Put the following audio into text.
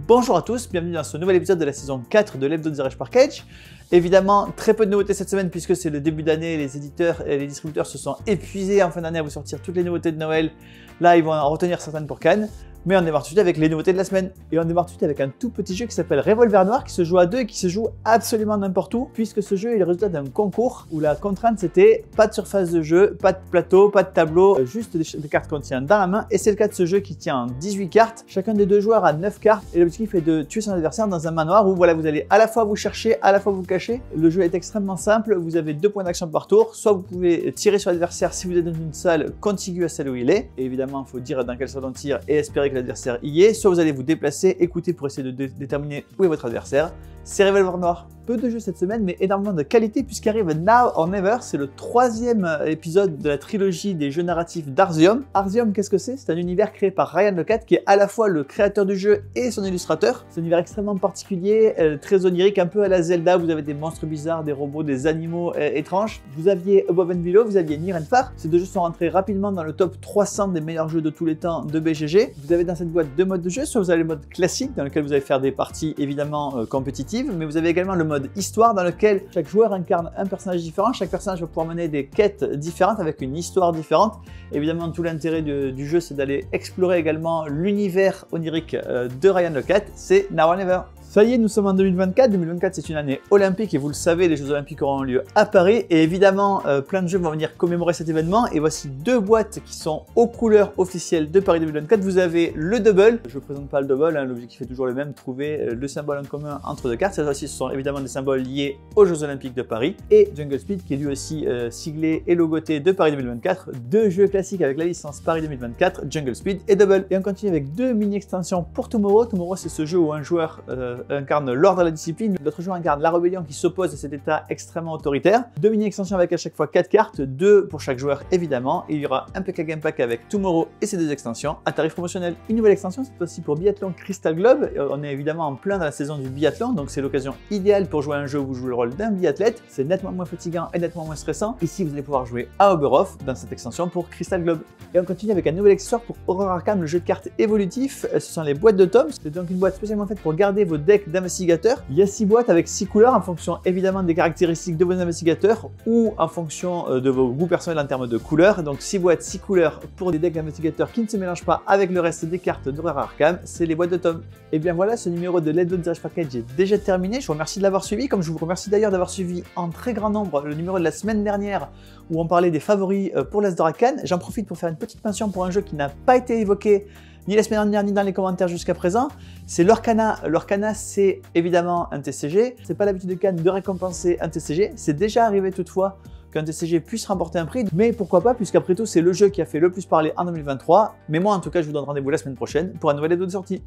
Bonjour à tous, bienvenue dans ce nouvel épisode de la saison 4 de l'Hebdo de The Rush Package. Évidemment, très peu de nouveautés cette semaine puisque c'est le début d'année, les éditeurs et les distributeurs se sont épuisés en fin d'année à vous sortir toutes les nouveautés de Noël. Là, ils vont en retenir certaines pour Cannes. Mais on démarre tout de suite avec les nouveautés de la semaine. Et on démarre tout de suite avec un tout petit jeu qui s'appelle Revolver Noir, qui se joue à deux et qui se joue absolument n'importe où, puisque ce jeu est le résultat d'un concours où la contrainte c'était pas de surface de jeu, pas de plateau, pas de tableau, juste des cartes qu'on tient dans la main. Et c'est le cas de ce jeu qui tient 18 cartes. Chacun des deux joueurs a 9 cartes. Et l'objectif est de tuer son adversaire dans un manoir où voilà, vous allez à la fois vous chercher, à la fois vous cacher. Le jeu est extrêmement simple. Vous avez 2 points d'action par tour. Soit vous pouvez tirer sur l'adversaire si vous êtes dans une salle contiguë à celle où il est. Et évidemment, il faut dire dans quelle salle on tire et espérer que l'adversaire y est. Soit vous allez vous déplacer, écouter pour essayer de déterminer où est votre adversaire. C'est Revolver Noir. Peu de jeux cette semaine, mais énormément de qualité puisqu'arrive Now or Never. C'est le 3e épisode de la trilogie des jeux narratifs d'Arzium. Arzium, qu'est-ce que c'est? C'est un univers créé par Ryan Laukat qui est à la fois le créateur du jeu et son illustrateur. C'est un univers extrêmement particulier, très onirique, un peu à la Zelda. Vous avez des monstres bizarres, des robots, des animaux étranges. Vous aviez Above and Below, vous aviez Near and Far. Ces deux jeux sont rentrés rapidement dans le top 300 des meilleurs jeux de tous les temps de BGG. Vous avez dans cette boîte 2 modes de jeu. Soit vous avez le mode classique dans lequel vous allez faire des parties évidemment compétitives, mais vous avez également le mode histoire dans lequel chaque joueur incarne un personnage différent. Chaque personnage va pouvoir mener des quêtes différentes avec une histoire différente. Évidemment, tout l'intérêt du jeu, c'est d'aller explorer également l'univers onirique de Ryan Laukat. C'est Now or Never. Ça y est, nous sommes en 2024. 2024, c'est une année olympique et vous le savez, les Jeux Olympiques auront lieu à Paris. Et évidemment, plein de jeux vont venir commémorer cet événement. Et voici 2 boîtes qui sont aux couleurs officielles de Paris 2024. Vous avez le double. Je ne présente pas le double, hein, l'objectif est toujours le même, trouver le symbole en commun entre 2 cartes. Cette fois-ci, ce sont évidemment des symboles liés aux Jeux Olympiques de Paris. Et Jungle Speed, qui est lui aussi siglé et logoté de Paris 2024. 2 jeux classiques avec la licence Paris 2024, Jungle Speed et double. Et on continue avec 2 mini-extensions pour Tomorrow. Tomorrow, c'est ce jeu où un joueur incarne l'ordre de la discipline, l'autre joueur incarne la rébellion qui s'oppose à cet état extrêmement autoritaire. 2 mini-extensions avec à chaque fois 4 cartes, 2 pour chaque joueur évidemment. Et il y aura un PK Game Pack avec Tomorrow et ses 2 extensions à tarif promotionnel. Une nouvelle extension cette fois-ci pour Biathlon Crystal Globe. On est évidemment en plein dans la saison du biathlon, donc c'est l'occasion idéale pour jouer à un jeu où vous jouez le rôle d'un biathlète. C'est nettement moins fatigant et nettement moins stressant. Ici vous allez pouvoir jouer à Oberhof dans cette extension pour Crystal Globe. Et on continue avec un nouvel accessoire pour Horror Arkham, le jeu de cartes évolutif. Ce sont les boîtes de tomes. C'est donc une boîte spécialement faite pour garder vos decks d'investigateurs. Il y a 6 boîtes avec 6 couleurs en fonction évidemment des caractéristiques de vos investigateurs ou en fonction de vos goûts personnels en termes de couleurs. Donc 6 boîtes, 6 couleurs pour des decks d'investigateurs qui ne se mélangent pas avec le reste des cartes d'Horror Arkham. C'est les boîtes de tomes. Et bien voilà, ce numéro de l'Hebdo de The Rush Package est déjà terminé. Je vous remercie de l'avoir suivi, comme je vous remercie d'ailleurs d'avoir suivi en très grand nombre le numéro de la semaine dernière où on parlait des favoris pour l'As-d'Or à Cannes. J'en profite pour faire une petite mention pour un jeu qui n'a pas été évoqué ni la semaine dernière, ni dans les commentaires jusqu'à présent. C'est Lorcana. Lorcana, c'est évidemment un TCG. C'est pas l'habitude de Cannes de récompenser un TCG. C'est déjà arrivé toutefois qu'un TCG puisse remporter un prix. Mais pourquoi pas, puisqu'après tout, c'est le jeu qui a fait le plus parler en 2023. Mais moi, en tout cas, je vous donne rendez-vous la semaine prochaine pour un nouvel Hebdo de sortie.